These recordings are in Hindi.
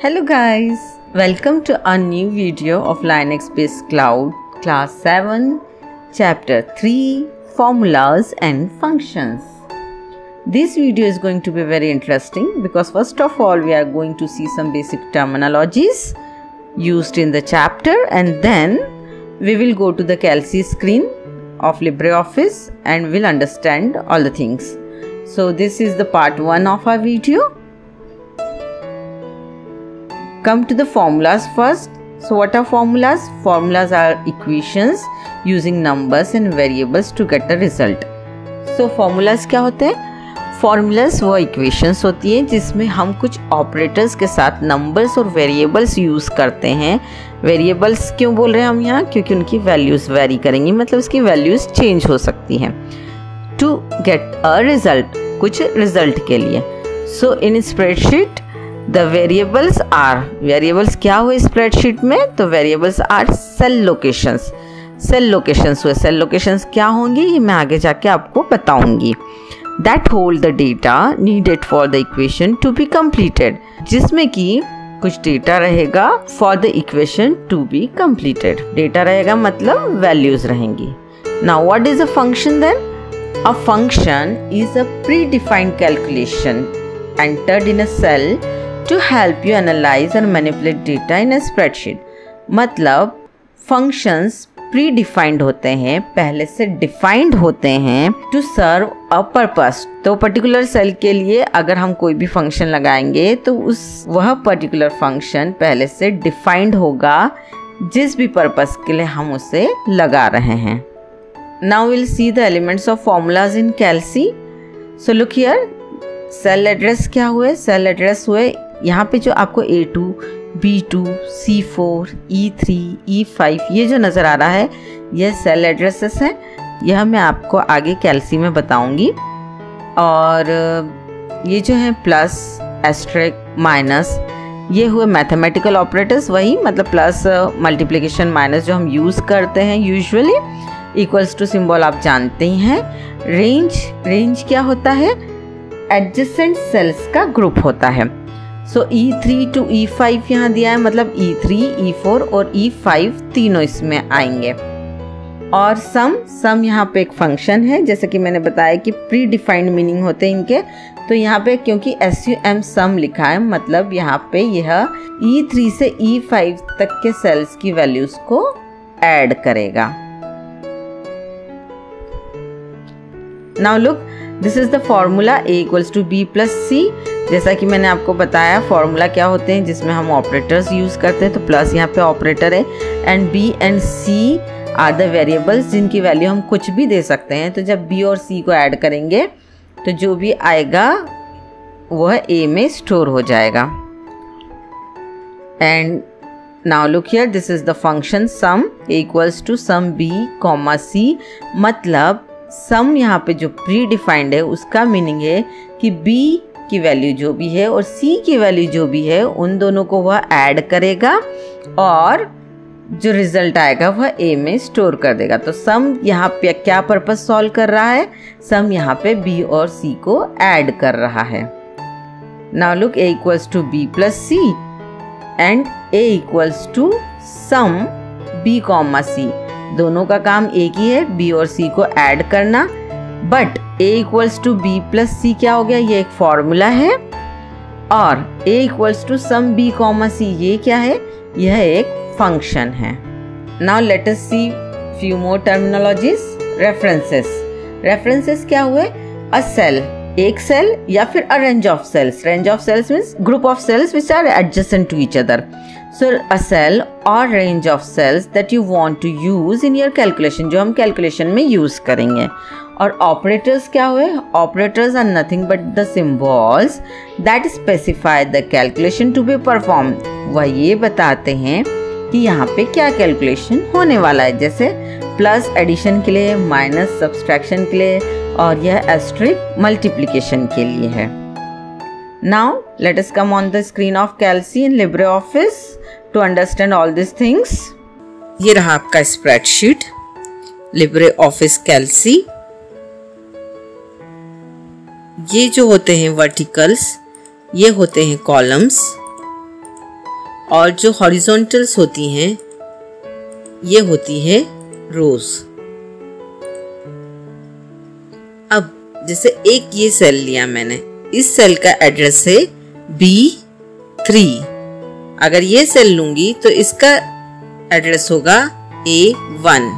Hello guys, welcome to a new video of Linux based cloud class 7 chapter 3 formulas and functions. This video is going to be very interesting because first of all we are going to see some basic terminologies used in the chapter, and then we will go to the Kelsey screen of LibreOffice and we'll understand all the things. So this is the part 1 of our video. Come to the formulas first. So what are formulas? Formulas are equations using numbers and variables to get a result. So formulas क्या होते हैं? Formulas वो equations होती हैं जिसमें हम कुछ ऑपरेटर्स के साथ नंबर्स और वेरिएबल्स यूज़ करते हैं. वेरिएबल्स क्यों बोल रहे हैं हम यहाँ? क्योंकि उनकी वैल्यूज़ वेरी करेंगी, मतलब उसकी वैल्यूज़ चेंज हो सकती हैं. टू गेट अ रिजल्ट, कुछ रिजल्ट के लिए. So in spreadsheet the variables are, variables क्या हुए स्प्रेडशीट में? तो variables are cell locations. Cell locations हुए. सेल लोकेशंस क्या होंगी ये मैं आगे जाके आपको बताऊंगी. That hold the data needed for the equation to be completed, जिसमें कि कुछ डेटा रहेगा for the equation to be completed. Data रहेगा मतलब वैल्यूज रहेंगी. Now what is a function then? A function is a predefined calculation entered in a cell to help you analyze and manipulate data in a spreadsheet. मतलब functions pre-defined होते हैं, पहले से defined होते हैं to serve a purpose. तो particular cell के लिए अगर हम कोई भी function लगाएंगे तो वह particular function पहले से defined होगा जिस भी purpose के लिए हम उसे लगा रहे हैं. Now we'll see the elements of formulas in Kelsey. So look here. Cell address क्या हुए? सेल एड्रेस हुए यहाँ पे जो आपको A2, B2, C4, E3, E5 ये जो नज़र आ रहा है ये सेल एड्रेसेस हैं. यह मैं आपको आगे कैल्सी में बताऊंगी. और ये जो है प्लस, एस्ट्रिक, माइनस, ये हुए मैथमेटिकल ऑपरेटर्स. वही मतलब प्लस, मल्टीप्लिकेशन, माइनस जो हम यूज़ करते हैं यूजुअली. इक्वल्स टू सिंबल आप जानते ही हैं. रेंज क्या होता है? एडजेसेंट सेल्स का ग्रुप होता है. सो E3 टू E5 यहाँ दिया है, मतलब E3, E4 और E5 तीनों इसमें आएंगे. और सम यहाँ पे एक फंक्शन है, जैसे कि मैंने बताया कि प्री डिफाइंड मीनिंग होते हैं इनके. तो यहाँ पे क्योंकि SUM सम लिखा है मतलब यहाँ पे यह E3 से E5 तक के सेल्स की वैल्यूज को ऐड करेगा. Now look, this is the formula A equals to B plus C. जैसा कि मैंने आपको बताया फॉर्मूला क्या होते हैं जिसमें हम ऑपरेटर्स यूज़ करते हैं. तो प्लस यहाँ पे ऑपरेटर है and B and C are the variables जिनकी वैल्यू हम कुछ भी दे सकते हैं. तो जब B और C को ऐड करेंगे तो जो भी आएगा वह A में स्टोर हो जाएगा. And now look here, this is the function sum A equals to sum B comma C. मतलब सम यहाँ पे जो प्री डिफाइंड है उसका मीनिंग है कि B की वैल्यू जो भी है और C की वैल्यू जो भी है उन दोनों को वह ऐड करेगा और जो रिजल्ट आएगा वह A में स्टोर कर देगा. तो सम यहाँ पे क्या पर्पस सॉल्व कर रहा है? सम यहाँ पे B और C को ऐड कर रहा है. Now look, A equals to B plus C and A equals to sum B comma C. दोनों का काम एक ही है, B और C को ऐड करना. But A equals to B plus C क्या हो गया? ये एक फॉर्मूला है. और A equals to sum B comma C ये क्या है? यह एक फंक्शन है. Now let us see few more terminologies. References क्या हुए? अ सेल, एक सेल या फिर a range of cells. Range of cells means group of cells which are adjacent to each other. So a cell or range of cells that you want to use in your calculation, जो हम calculation में use करेंगे. और operators क्या हुए? Operators are nothing but the symbols that specify the calculation to be performed. वह ये बताते हैं कि यहाँ पे क्या calculation होने वाला है. जैसे प्लस एडिशन के लिए, माइनस सब्सट्रैक्शन के लिए और यह एस्ट्रिक मल्टीप्लिकेशन के लिए है. Now let us come on the screen of Kelsey in LibreOffice to understand all these things. ये रहा आपका स्प्रेडशीट LibreOffice Kelsey. ये जो होते हैं वर्टिकल्स ये होते हैं कॉलम्स और जो हॉरिजॉन्टल्स होती हैं ये होती है रोज। अब जैसे एक ये सेल लिया मैंने, इस सेल का एड्रेस है B3। अगर ये सेल लूंगी तो इसका एड्रेस होगा A1।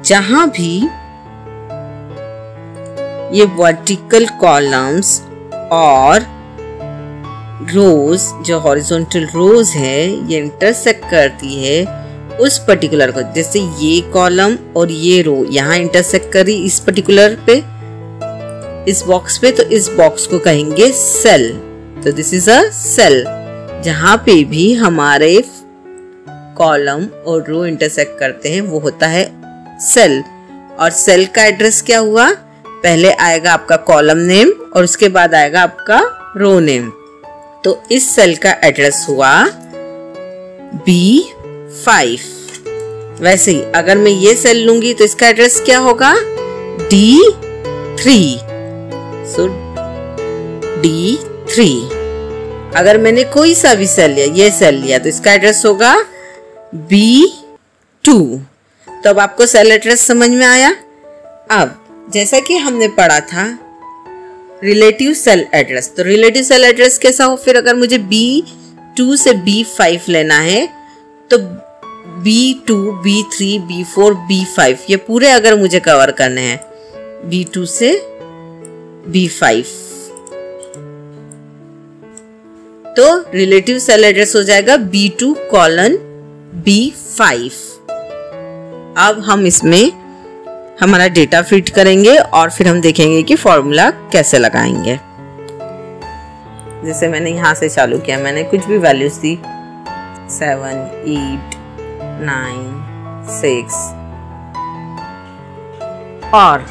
जहां भी ये वर्टिकल कॉलम्स और रोज, जो हॉरिजॉन्टल रोज है, ये इंटरसेक्ट करती है उस पर्टिकुलर को, जैसे ये कॉलम और ये रो यहाँ इंटरसेक्ट करी इस पर्टिकुलर पे, इस बॉक्स पे, तो इस बॉक्स को कहेंगे सेल। तो दिस इज अ सेल। जहां पे भी हमारे कॉलम और रो इंटरसेक्ट करते हैं वो होता है सेल। और सेल का एड्रेस क्या हुआ, पहले आएगा आपका कॉलम नेम और उसके बाद आएगा आपका रो नेम। तो इस सेल का एड्रेस हुआ B5। वैसे ही अगर मैं ये सेल लूंगी तो इसका एड्रेस क्या होगा, D3। सो D3। अगर मैंने कोई सा भी सेल लिया, ये सेल लिया, तो इसका एड्रेस होगा B2। तो अब आपको सेल एड्रेस समझ में आया। अब जैसा कि हमने पढ़ा था रिलेटिव सेल एड्रेस, तो रिलेटिव सेल एड्रेस कैसा हो, फिर अगर मुझे B2 से B5 लेना है तो B2, B3, B4, B5 ये पूरे अगर मुझे कवर करने हैं B2 से B5, तो रिलेटिव सेल एड्रेस हो जाएगा B2 कॉलन B5। अब हम इसमें हमारा डेटा फिट करेंगे और फिर हम देखेंगे कि फॉर्मूला कैसे लगाएंगे। जैसे मैंने यहाँ से चालू किया, मैंने कुछ भी वैल्यूज दी, 7, 8, 9, 6, और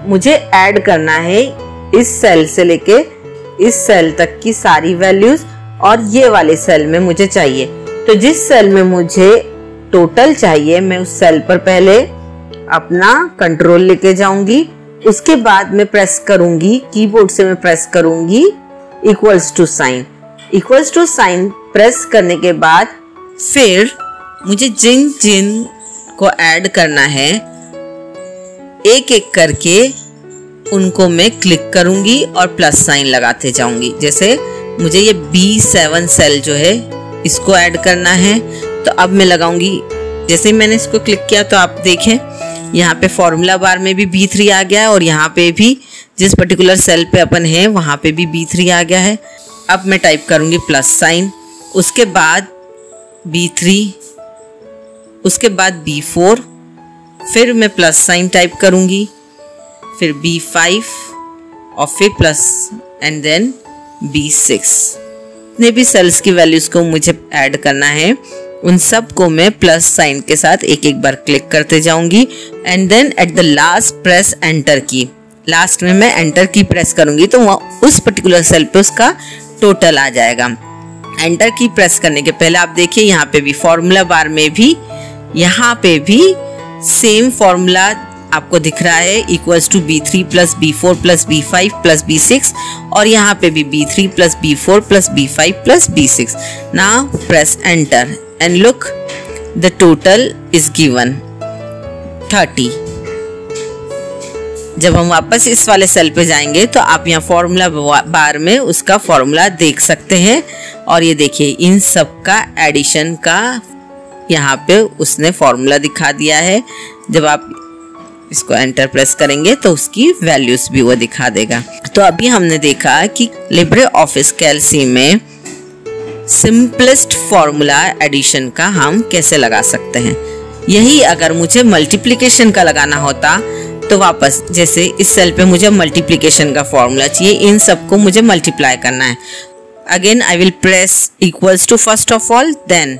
मुझे ऐड करना है इस सेल से लेके इस सेल तक की सारी वैल्यूज, और ये वाले सेल में मुझे चाहिए। तो जिस सेल में मुझे टोटल चाहिए मैं उस सेल पर पहले अपना कंट्रोल लेके जाऊंगी, उसके बाद मैं प्रेस करूंगी, कीबोर्ड से मैं प्रेस करूंगी equals to sign. Equals to sign press करने के बाद फिर मुझे जिन जिन को ऐड करना है एक एक करके उनको मैं क्लिक करूंगी और प्लस साइन लगाते जाऊंगी। जैसे मुझे ये B7 सेल जो है इसको ऐड करना है, तो अब मैं लगाऊंगी। जैसे मैंने इसको क्लिक किया तो आप देखें यहाँ पे फॉर्मूला बार में भी B3 आ गया है और यहाँ पे भी जिस पर्टिकुलर सेल पे अपन है वहाँ पे भी B3 आ गया है। अब मैं टाइप करूँगी प्लस साइन, उसके बाद B3, उसके बाद B4, फिर मैं प्लस साइन टाइप करूँगी, फिर B5 और फिर प्लस एंड देन B6। जितने भी सेल्स की वैल्यूज को मुझे ऐड करना है उन सब को मैं प्लस साइन के साथ एक एक बार क्लिक करते जाऊंगी and then at the last press enter key. Last में मैं एंटर की प्रेस करूंगी तो वह उस पर्टिकुलर सेल पे उसका टोटल आ जाएगा। एंटर की प्रेस करने के पहले आप देखिए यहाँ पे भी फॉर्मूला बार में भी यहाँ पे भी सेम फॉर्मूला आपको दिख रहा है, equals to B3 plus B4 plus B5 plus B6, और यहाँ पे भी B3 plus B4 plus B5 plus B6। Now press enter and look the total is given 30। जब हम वापस इस वाले सेल पे जाएंगे तो आप यहाँ फॉर्मूला बार में उसका फॉर्मूला देख सकते हैं, और ये देखिए इन सब का एडिशन का यहाँ पे उसने फॉर्मूला दिखा दिया है। जब आप इसको एंटर प्रेस करेंगे तो उसकी वैल्यूज भी वो दिखा देगा। तो अभी हमने देखा कि लिब्रे ऑफिस कैल्सी में सिंपलेस्ट फॉर्मूला एडिशन का हम कैसे लगा सकते हैं। यही अगर मुझे मल्टीप्लिकेशन का लगाना होता तो वापस जैसे इस सेल पे मुझे मल्टीप्लिकेशन का फॉर्मूला चाहिए, इन सबको मुझे मल्टीप्लाई करना है। Again I will press equals to first of all, then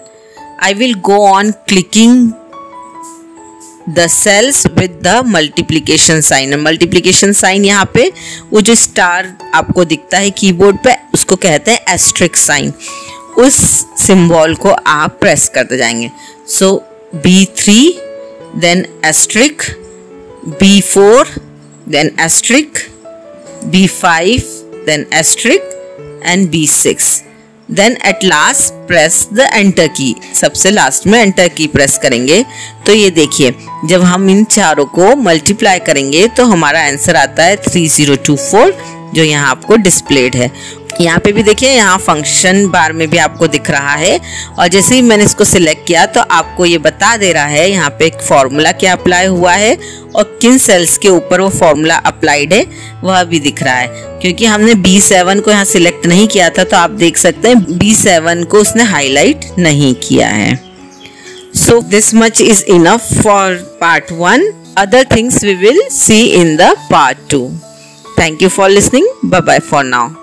I will go on clicking the cells with the multiplication sign. Multiplication sign यहाँ पे वो जो स्टार आपको दिखता है कीबोर्ड पे उसको कहते हैं एस्ट्रिक साइन, उस सिंबल को आप प्रेस करते जाएंगे। So B3 then asterisk, B4 then asterisk, B5 then asterisk and B6। Then at last press the enter key, सबसे लास्ट में एंटर की प्रेस करेंगे। तो ये देखिए जब हम इन चारों को मल्टीप्लाई करेंगे तो हमारा आंसर आता है 3024, जो यहाँ आपको डिस्प्लेड है। यहाँ पे भी देखिए, यहाँ फंक्शन बार में भी आपको दिख रहा है, और जैसे ही मैंने इसको सिलेक्ट किया तो आपको ये बता दे रहा है यहाँ पे एक फॉर्मूला क्या अप्लाई हुआ है और किन सेल्स के ऊपर वो फॉर्मूला अप्लाइड है वह भी दिख रहा है। क्योंकि हमने B7 को यहाँ सिलेक्ट नहीं किया था तो आप देख सकते हैं B7 को उसने हाईलाइट नहीं किया है। So this much is enough for part 1. Other things we will see in the part 2. Thank you for listening. Bye bye for now.